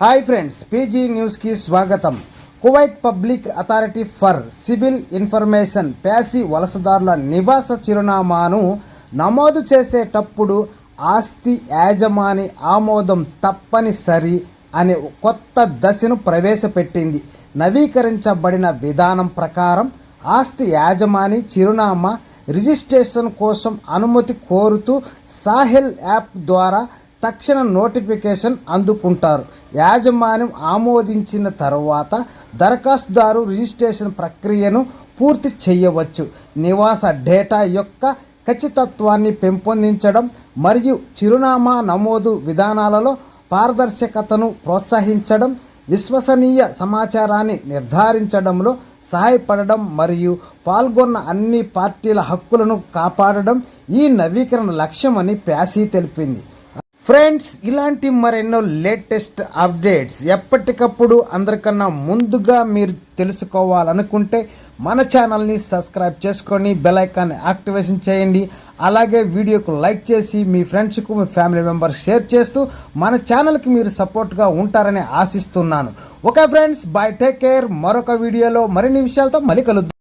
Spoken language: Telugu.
హాయ్ ఫ్రెండ్స్, పీజీ న్యూస్కి స్వాగతం. Kuwait public authority for civil information ప్యాసి వలసదారుల నివాస చిరునామాను నమోదు చేసేటప్పుడు ఆస్తి యాజమాని ఆమోదం తప్పనిసరి అనే కొత్త దశను ప్రవేశపెట్టింది. నవీకరించబడిన విధానం ప్రకారం ఆస్తి యాజమాని చిరునామా రిజిస్ట్రేషన్ కోసం అనుమతి కోరుతూ సాహెల్ యాప్ ద్వారా తక్షణ నోటిఫికేషన్ అందుకుంటారు. యాజమాన్యం ఆమోదించిన తర్వాత దరఖాస్తుదారు రిజిస్ట్రేషన్ ప్రక్రియను పూర్తి చేయవచ్చు. నివాస డేటా యొక్క ఖచ్చితత్వాన్ని పెంపొందించడం మరియు చిరునామా నమోదు విధానాలలో పారదర్శకతను ప్రోత్సహించడం, విశ్వసనీయ సమాచారాన్ని నిర్ధారించడంలో సహాయపడడం మరియు పాల్గొన్న అన్ని పార్టీల హక్కులను కాపాడడం ఈ నవీకరణ లక్ష్యమని ప్యాసి తెలిపింది. ఫ్రెండ్స్, ఇలాంటి మరెన్నో లేటెస్ట్ అప్డేట్స్ ఎప్పటికప్పుడు అందరికన్నా ముందుగా మీరు తెలుసుకోవాలనుకుంటే మన ఛానల్ని సబ్స్క్రైబ్ చేసుకొని బెల్ ఐకాన్ని యాక్టివేషన్ చేయండి. అలాగే వీడియోకు లైక్ చేసి మీ ఫ్రెండ్స్కు, మీ ఫ్యామిలీ మెంబర్స్ షేర్ చేస్తూ మన ఛానల్కి మీరు సపోర్ట్గా ఉంటారని ఆశిస్తున్నాను. Okay friends, by, take care. మరొక వీడియోలో మరిన్ని విషయాలతో మళ్ళీ కలుద్దాం.